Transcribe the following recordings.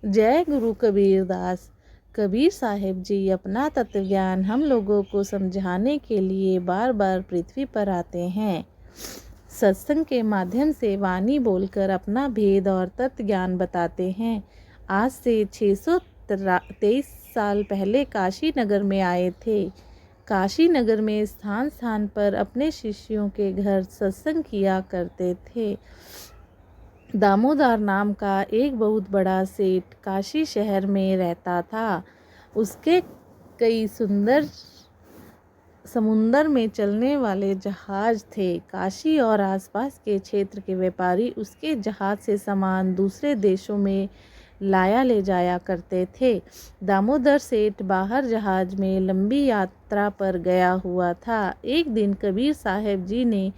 जय गुरु कबीर दास। कबीर साहिब जी अपना तत्व ज्ञान हम लोगों को समझाने के लिए बार बार पृथ्वी पर आते हैं। सत्संग के माध्यम से वाणी बोलकर अपना भेद और तत्व ज्ञान बताते हैं। आज से 623 साल पहले काशी नगर में आए थे। काशी नगर में स्थान स्थान पर अपने शिष्यों के घर सत्संग किया करते थे। दामोदर नाम का एक बहुत बड़ा सेठ काशी शहर में रहता था। उसके कई सुंदर समुंदर में चलने वाले जहाज थे। काशी और आसपास के क्षेत्र के व्यापारी उसके जहाज से सामान दूसरे देशों में लाया ले जाया करते थे। दामोदर सेठ बाहर जहाज में लंबी यात्रा पर गया हुआ था। एक दिन कबीर साहब जी ने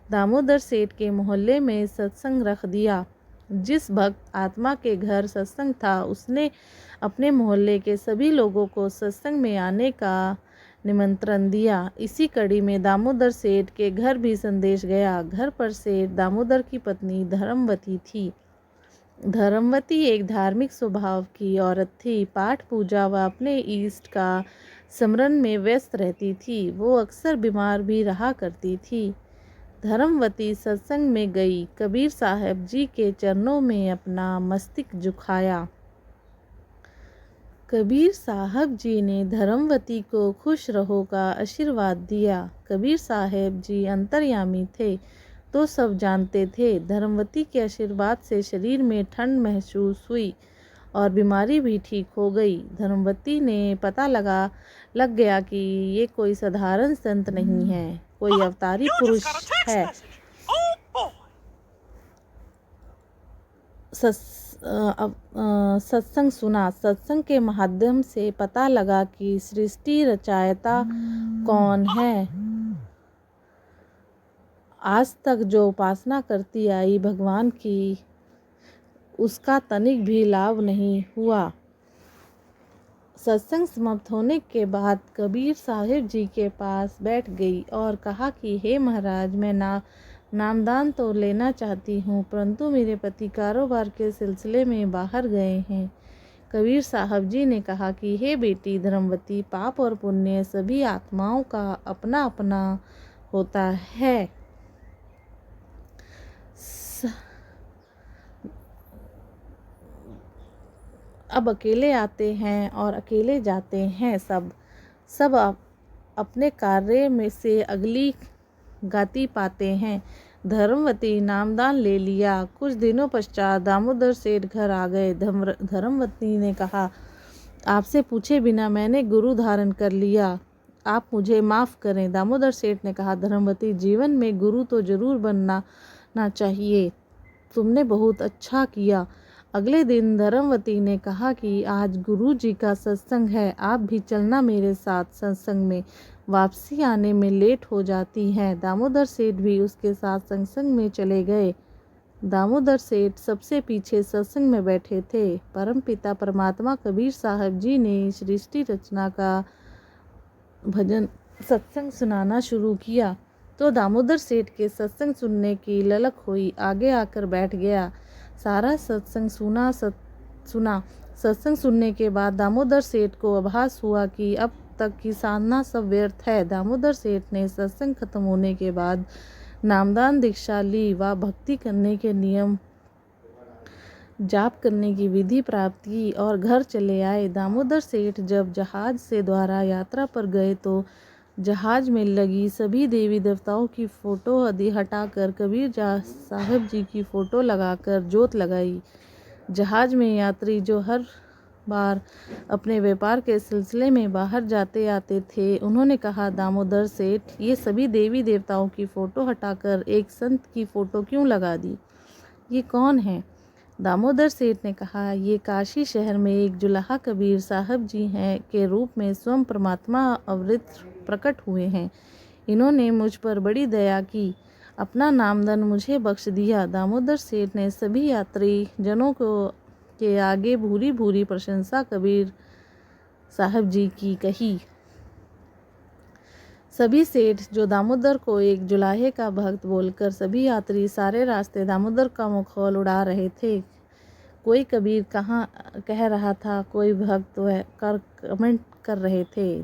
दामोदर सेठ के मोहल्ले में सत्संग रख दिया। जिस भक्त आत्मा के घर सत्संग था उसने अपने मोहल्ले के सभी लोगों को सत्संग में आने का निमंत्रण दिया। इसी कड़ी में दामोदर सेठ के घर भी संदेश गया। घर पर सेठ दामोदर की पत्नी धर्मवती थी। धर्मवती एक धार्मिक स्वभाव की औरत थी। पाठ पूजा व अपने इष्ट का स्मरण में व्यस्त रहती थी। वो अक्सर बीमार भी रहा करती थी। धर्मवती सत्संग में गई। कबीर साहब जी के चरणों में अपना मस्तक झुकाया। कबीर साहब जी ने धर्मवती को खुश रहो का आशीर्वाद दिया। कबीर साहब जी अंतर्यामी थे तो सब जानते थे। धर्मवती के आशीर्वाद से शरीर में ठंड महसूस हुई और बीमारी भी ठीक हो गई। धर्मवती ने पता लग गया कि ये कोई साधारण संत नहीं है, कोई अवतारी पुरुष है। सत्संग सुना। सत्संग के माध्यम से पता लगा कि सृष्टि रचयिता कौन है। आज तक जो उपासना करती आई भगवान की, उसका तनिक भी लाभ नहीं हुआ। सत्संग समाप्त होने के बाद कबीर साहिब जी के पास बैठ गई और कहा कि हे महाराज, मैं नामदान तो लेना चाहती हूँ, परंतु मेरे पति कारोबार के सिलसिले में बाहर गए हैं। कबीर साहब जी ने कहा कि हे बेटी धर्मवती, पाप और पुण्य सभी आत्माओं का अपना अपना होता है। अब अकेले आते हैं और अकेले जाते हैं। सब अपने कार्य में से अगली गति पाते हैं। धर्मवती नामदान ले लिया। कुछ दिनों पश्चात दामोदर सेठ घर आ गए। धर्मवती ने कहा, आपसे पूछे बिना मैंने गुरु धारण कर लिया, आप मुझे माफ़ करें। दामोदर सेठ ने कहा, धर्मवती, जीवन में गुरु तो जरूर बनना चाहिए। तुमने बहुत अच्छा किया। अगले दिन धर्मवती ने कहा कि आज गुरु जी का सत्संग है, आप भी चलना मेरे साथ। सत्संग में वापसी आने में लेट हो जाती है। दामोदर सेठ भी उसके साथ सत्संग में चले गए। दामोदर सेठ सबसे पीछे सत्संग में बैठे थे। परमपिता परमात्मा कबीर साहब जी ने सृष्टि रचना का भजन सत्संग सुनाना शुरू किया तो दामोदर सेठ के सत्संग सुनने की ललक हुई। आगे आकर बैठ गया। सारा सत्संग सुना। सत्संग सुनने के बाद दामोदर सेठ को आभास हुआ कि अब तक की साधना सब व्यर्थ है। दामोदर सेठ ने सत्संग खत्म होने के बाद नामदान दीक्षा ली व भक्ति करने के नियम, जाप करने की विधि प्राप्त की और घर चले आए। दामोदर सेठ जब जहाज से द्वारा यात्रा पर गए तो जहाज में लगी सभी देवी देवताओं की फोटो आदि हटाकर कबीर साहब जी की फोटो लगाकर जोत लगाई। जहाज में यात्री जो हर बार अपने व्यापार के सिलसिले में बाहर जाते आते थे, उन्होंने कहा, दामोदर सेठ, ये सभी देवी देवताओं की फ़ोटो हटाकर एक संत की फ़ोटो क्यों लगा दी? ये कौन है? दामोदर सेठ ने कहा, ये काशी शहर में एक जुलाहा कबीर साहब जी हैं के रूप में स्वयं परमात्मा अवृत प्रकट हुए हैं। इन्होंने मुझ पर बड़ी दया की, अपना नामधन मुझे बख्श दिया। दामोदर सेठ ने सभी यात्री जनों के आगे भूरी भूरी प्रशंसा कबीर साहब जी की कही। सभी सेठ जो दामोदर को एक जुलाहे का भक्त बोलकर सभी यात्री सारे रास्ते दामोदर का मखौल उड़ा रहे थे। कोई कबीर कहाँ कह रहा था, कोई भक्त वह कर कमेंट कर रहे थे।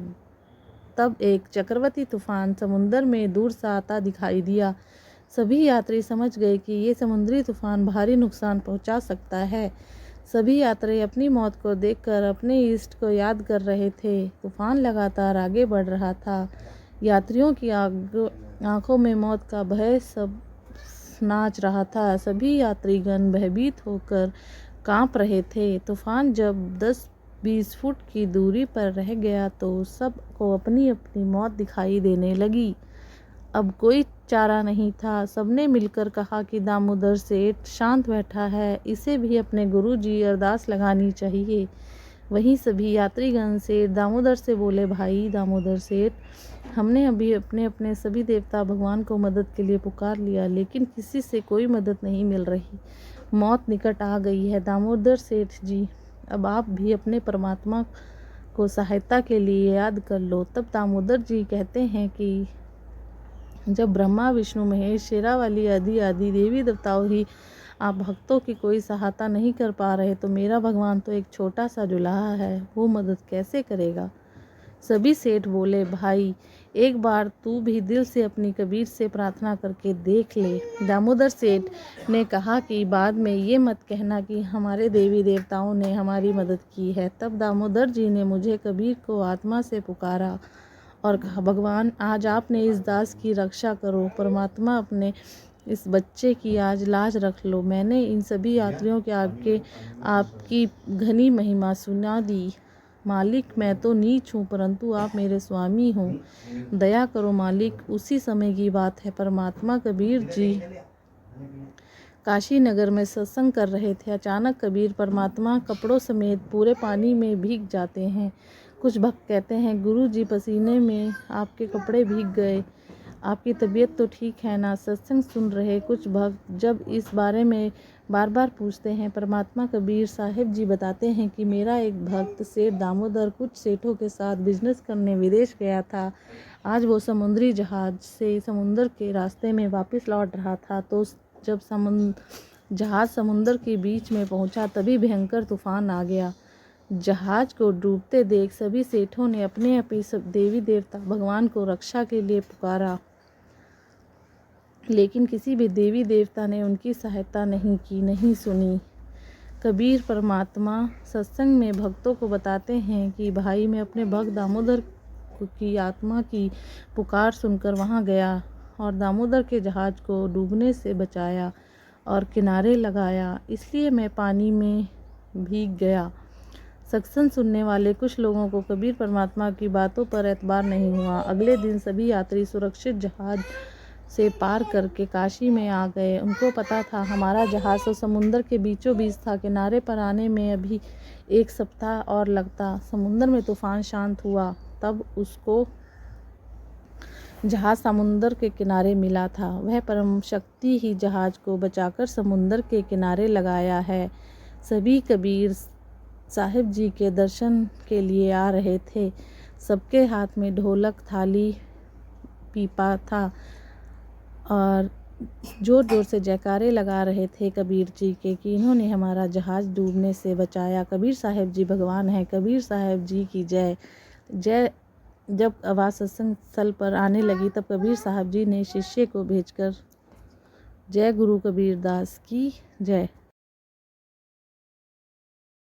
तब एक चक्रवाती तूफान समुंदर में दूर से आता दिखाई दिया। सभी यात्री समझ गए कि ये समुद्री तूफान भारी नुकसान पहुंचा सकता है। सभी यात्री अपनी मौत को देखकर अपने इष्ट को याद कर रहे थे। तूफान लगातार आगे बढ़ रहा था। यात्रियों की आंखों में मौत का भय सब नाच रहा था। सभी यात्रीगण भयभीत होकर कांप रहे थे। तूफान जब 10-20 फुट की दूरी पर रह गया तो सबको अपनी अपनी मौत दिखाई देने लगी। अब कोई चारा नहीं था। सबने मिलकर कहा कि दामोदर सेठ शांत बैठा है, इसे भी अपने गुरुजी अरदास लगानी चाहिए। वहीं सभी यात्रीगण सेठ दामोदर से बोले, भाई दामोदर सेठ, हमने अभी अपने अपने सभी देवता भगवान को मदद के लिए पुकार लिया, लेकिन किसी से कोई मदद नहीं मिल रही। मौत निकट आ गई है। दामोदर सेठ जी, अब आप भी अपने परमात्मा को सहायता के लिए याद कर लो। तब दामोदर जी कहते हैं कि जब ब्रह्मा विष्णु महेश शेरावाली आदि देवी देवताओं ही आप भक्तों की कोई सहायता नहीं कर पा रहे तो मेरा भगवान तो एक छोटा सा जुलाहा है, वो मदद कैसे करेगा। सभी सेठ बोले, भाई एक बार तू भी दिल से अपनी कबीर से प्रार्थना करके देख ले। दामोदर सेठ ने कहा कि बाद में ये मत कहना कि हमारे देवी देवताओं ने हमारी मदद की है। तब दामोदर जी ने मुझे कबीर को आत्मा से पुकारा और कहा, भगवान आज आपने इस दास की रक्षा करो। परमात्मा अपने इस बच्चे की आज लाज रख लो। मैंने इन सभी यात्रियों के आगे आपकी घनी महिमा सुना दी। मालिक मैं तो नीच हूँ, परंतु आप मेरे स्वामी हो, दया करो मालिक। उसी समय की बात है, परमात्मा कबीर जी काशी नगर में सत्संग कर रहे थे। अचानक कबीर परमात्मा कपड़ों समेत पूरे पानी में भीग जाते हैं। कुछ भक्त कहते हैं, गुरु जी पसीने में आपके कपड़े भीग गए, आपकी तबीयत तो ठीक है ना। सत्संग सुन रहे कुछ भक्त जब इस बारे में बार बार पूछते हैं, परमात्मा कबीर साहिब जी बताते हैं कि मेरा एक भक्त सेठ दामोदर कुछ सेठों के साथ बिजनेस करने विदेश गया था। आज वो समुद्री जहाज से समुंदर के रास्ते में वापस लौट रहा था, तो जब जहाज समुंदर के बीच में पहुंचा तभी भयंकर तूफान आ गया। जहाज को डूबते देख सभी सेठों ने अपने अपने देवी देवता भगवान को रक्षा के लिए पुकारा, लेकिन किसी भी देवी देवता ने उनकी सहायता नहीं की, नहीं सुनी। कबीर परमात्मा सत्संग में भक्तों को बताते हैं कि भाई मैं अपने भक्त दामोदर की आत्मा की पुकार सुनकर वहां गया और दामोदर के जहाज को डूबने से बचाया और किनारे लगाया, इसलिए मैं पानी में भीग गया। सत्संग सुनने वाले कुछ लोगों को कबीर परमात्मा की बातों पर एतबार नहीं हुआ। अगले दिन सभी यात्री सुरक्षित जहाज से पार करके काशी में आ गए। उनको पता था हमारा जहाज तो समुंदर के बीचों बीच था, किनारे पर आने में अभी 1 सप्ताह और लगता। समुंदर में तूफान शांत हुआ, तब उसको जहाज समुंदर के किनारे मिला था। वह परम शक्ति ही जहाज को बचाकर समुंदर के किनारे लगाया है। सभी कबीर साहिब जी के दर्शन के लिए आ रहे थे। सबके हाथ में ढोलक, थाली, पीपा था और जोर जोर से जयकारे लगा रहे थे कबीर जी के कि इन्होंने हमारा जहाज डूबने से बचाया। कबीर साहिब जी भगवान हैं, कबीर साहिब जी की जय जय। जब आवाज़ सत्संग स्थल पर आने लगी तब कबीर साहब जी ने शिष्य को भेजकर जय गुरु कबीर दास की जय